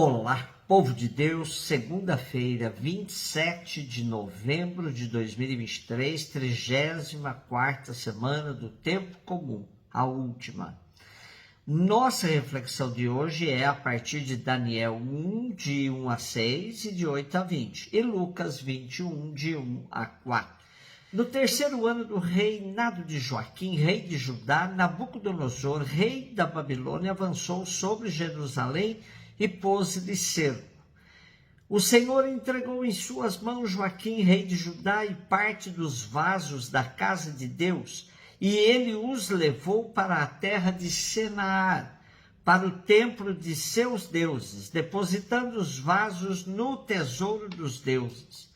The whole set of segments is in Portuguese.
Olá, povo de Deus, segunda-feira, 27 de novembro de 2023, 34ª semana do Tempo Comum, a última. Nossa reflexão de hoje é a partir de Daniel 1, de 1 a 6 e de 8 a 20, e Lucas 21, de 1 a 4. No terceiro ano do reinado de Joaquim, rei de Judá, Nabucodonosor, rei da Babilônia, avançou sobre Jerusalém e pôs-lhe cerco. O Senhor entregou em suas mãos Joaquim, rei de Judá, e parte dos vasos da casa de Deus, e ele os levou para a terra de Senaar, para o templo de seus deuses, depositando os vasos no tesouro dos deuses.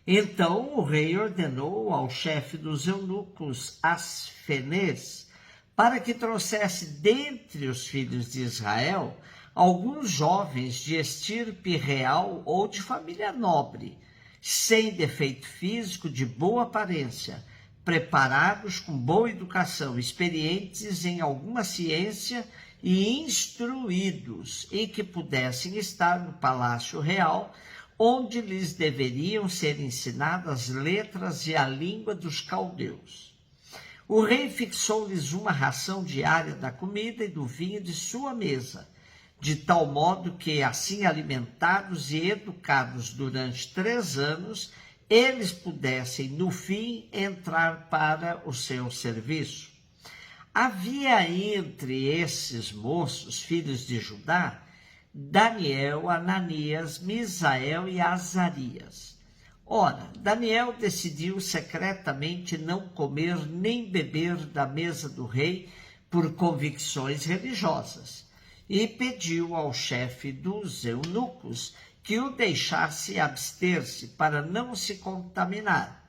Então o rei ordenou ao chefe dos eunucos, Asfenez, para que trouxesse dentre os filhos de Israel alguns jovens de estirpe real ou de família nobre, sem defeito físico, de boa aparência, preparados com boa educação, experientes em alguma ciência e instruídos, e que pudessem estar no palácio real, onde lhes deveriam ser ensinadas as letras e a língua dos caldeus. O rei fixou-lhes uma ração diária da comida e do vinho de sua mesa, de tal modo que, assim alimentados e educados durante 3 anos, eles pudessem, no fim, entrar para o seu serviço. Havia entre esses moços, filhos de Judá, Daniel, Ananias, Misael e Azarias. Ora, Daniel decidiu secretamente não comer nem beber da mesa do rei por convicções religiosas, e pediu ao chefe dos eunucos que o deixasse abster-se para não se contaminar.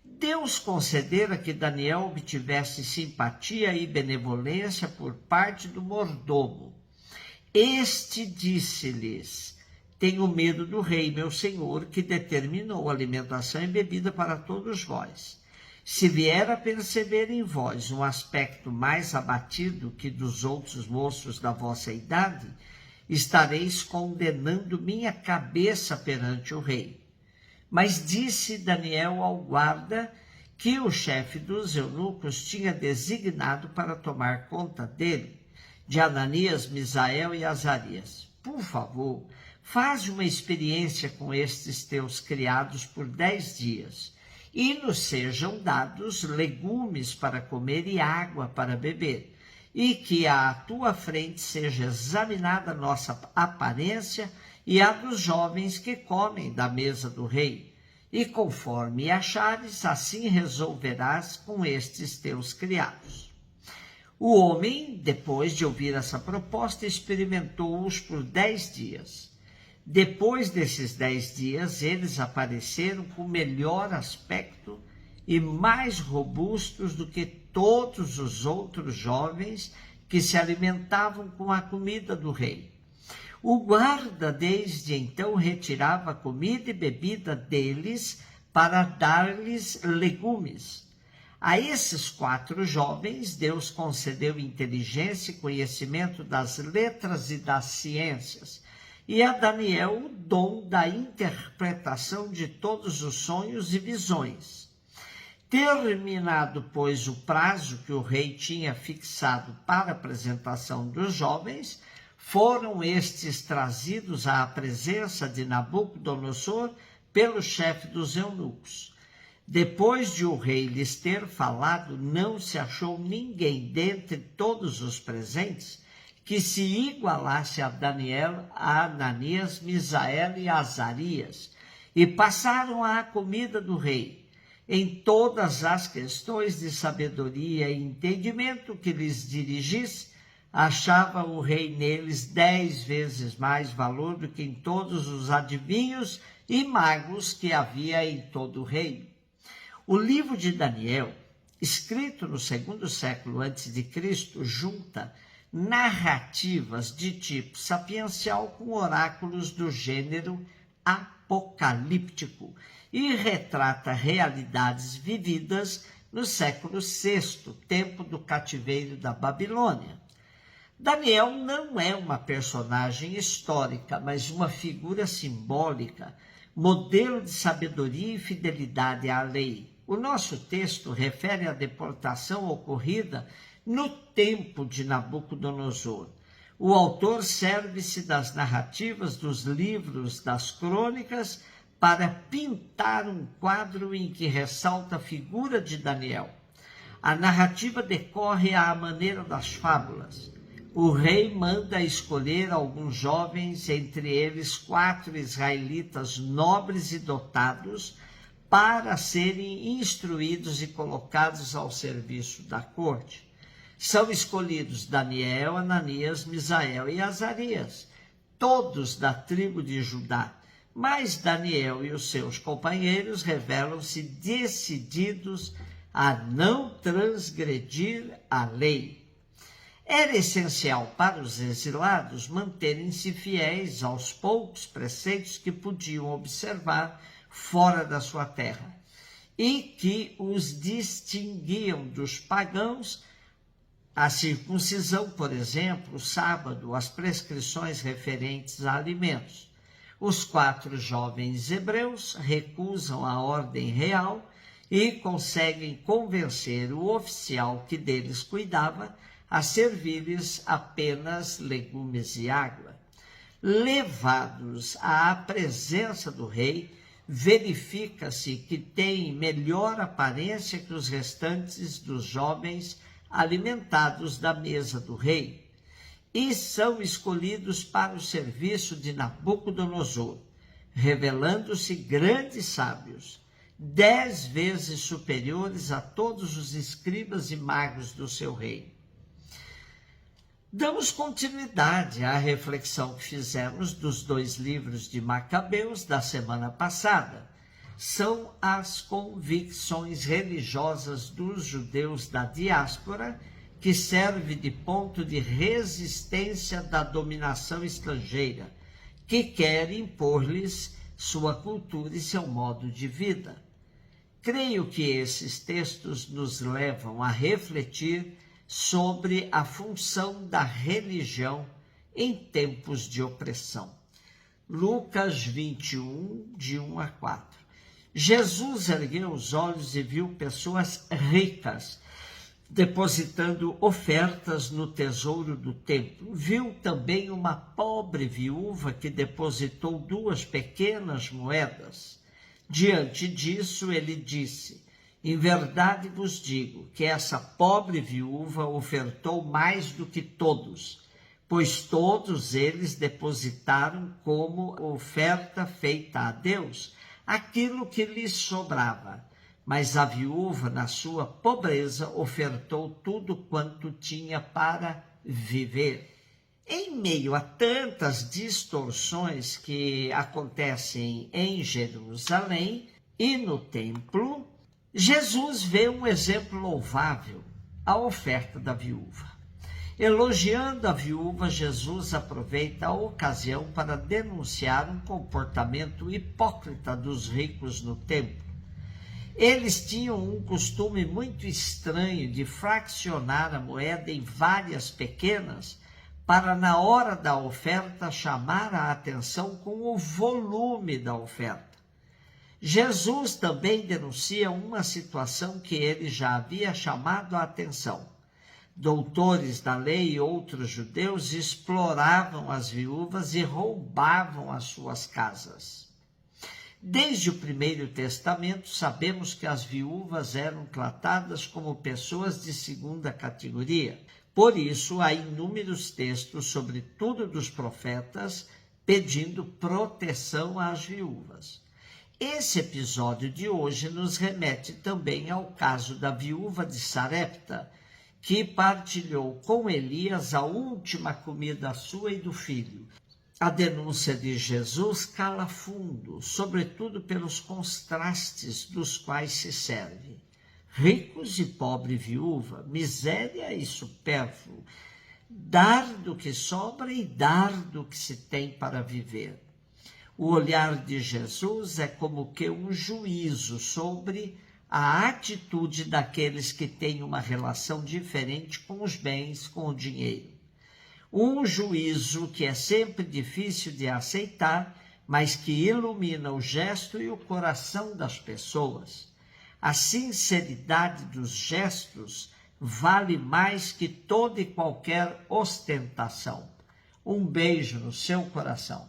Deus concedera que Daniel obtivesse simpatia e benevolência por parte do mordomo. Este disse-lhes: tenho medo do rei, meu senhor, que determinou alimentação e bebida para todos vós. Se vier a perceber em vós um aspecto mais abatido que dos outros moços da vossa idade, estareis condenando minha cabeça perante o rei. Mas disse Daniel ao guarda que o chefe dos eunucos tinha designado para tomar conta dele, de Ananias, Misael e Azarias: por favor, faz uma experiência com estes teus criados por 10 dias, e nos sejam dados legumes para comer e água para beber, e que à tua frente seja examinada a nossa aparência e a dos jovens que comem da mesa do rei, e conforme achares, assim resolverás com estes teus criados. O homem, depois de ouvir essa proposta, experimentou-os por 10 dias. Depois desses 10 dias, eles apareceram com melhor aspecto e mais robustos do que todos os outros jovens que se alimentavam com a comida do rei. O guarda desde então retirava comida e bebida deles para dar-lhes legumes. A esses 4 jovens, Deus concedeu inteligência e conhecimento das letras e das ciências, e a Daniel o dom da interpretação de todos os sonhos e visões. Terminado, pois, o prazo que o rei tinha fixado para a apresentação dos jovens, foram estes trazidos à presença de Nabucodonosor pelo chefe dos eunucos. Depois de o rei lhes ter falado, não se achou ninguém dentre todos os presentes que se igualasse a Daniel, a Ananias, Misael e Azarias, e passaram à comida do rei. Em todas as questões de sabedoria e entendimento que lhes dirigisse, achava o rei neles 10 vezes mais valor do que em todos os adivinhos e magos que havia em todo o reino. O livro de Daniel, escrito no 2º século a.C., junta narrativas de tipo sapiencial com oráculos do gênero apocalíptico e retrata realidades vividas no século VI, tempo do cativeiro da Babilônia. Daniel não é uma personagem histórica, mas uma figura simbólica, modelo de sabedoria e fidelidade à lei. O nosso texto refere à deportação ocorrida no tempo de Nabucodonosor. O autor serve-se das narrativas dos livros das crônicas para pintar um quadro em que ressalta a figura de Daniel. A narrativa decorre à maneira das fábulas. O rei manda escolher alguns jovens, entre eles 4 israelitas nobres e dotados, para serem instruídos e colocados ao serviço da corte. São escolhidos Daniel, Ananias, Misael e Azarias, todos da tribo de Judá. Mas Daniel e os seus companheiros revelam-se decididos a não transgredir a lei. Era essencial para os exilados manterem-se fiéis aos poucos preceitos que podiam observar fora da sua terra e que os distinguiam dos pagãos. A circuncisão, por exemplo, o sábado, as prescrições referentes a alimentos. Os 4 jovens hebreus recusam a ordem real e conseguem convencer o oficial que deles cuidava a servir-lhes apenas legumes e água. Levados à presença do rei, verifica-se que têm melhor aparência que os restantes dos jovens alimentados da mesa do rei, e são escolhidos para o serviço de Nabucodonosor, revelando-se grandes sábios, 10 vezes superiores a todos os escribas e magos do seu reino. Damos continuidade à reflexão que fizemos dos 2 livros de Macabeus da semana passada. São as convicções religiosas dos judeus da diáspora, que serve de ponto de resistência da dominação estrangeira, que quer impor-lhes sua cultura e seu modo de vida. Creio que esses textos nos levam a refletir sobre a função da religião em tempos de opressão. Lucas 21, de 1 a 4. Jesus ergueu os olhos e viu pessoas ricas depositando ofertas no tesouro do templo. Viu também uma pobre viúva que depositou 2 pequenas moedas. Diante disso, ele disse: em verdade vos digo que essa pobre viúva ofertou mais do que todos, pois todos eles depositaram como oferta feita a Deus aquilo que lhes sobrava. Mas a viúva, na sua pobreza, ofertou tudo quanto tinha para viver. Em meio a tantas distorções que acontecem em Jerusalém e no templo, Jesus vê um exemplo louvável, a oferta da viúva. Elogiando a viúva, Jesus aproveita a ocasião para denunciar um comportamento hipócrita dos ricos no templo. Eles tinham um costume muito estranho de fraccionar a moeda em várias pequenas para, na hora da oferta, chamar a atenção com o volume da oferta. Jesus também denuncia uma situação que ele já havia chamado a atenção. Doutores da lei e outros judeus exploravam as viúvas e roubavam as suas casas. Desde o Primeiro Testamento, sabemos que as viúvas eram tratadas como pessoas de segunda categoria. Por isso, há inúmeros textos, sobretudo dos profetas, pedindo proteção às viúvas. Esse episódio de hoje nos remete também ao caso da viúva de Sarepta, que partilhou com Elias a última comida sua e do filho. A denúncia de Jesus cala fundo, sobretudo pelos contrastes dos quais se serve. Ricos e pobre viúva, miséria e supérfluo, dar do que sobra e dar do que se tem para viver. O olhar de Jesus é como que um juízo sobre a atitude daqueles que têm uma relação diferente com os bens, com o dinheiro. Um juízo que é sempre difícil de aceitar, mas que ilumina o gesto e o coração das pessoas. A sinceridade dos gestos vale mais que toda e qualquer ostentação. Um beijo no seu coração.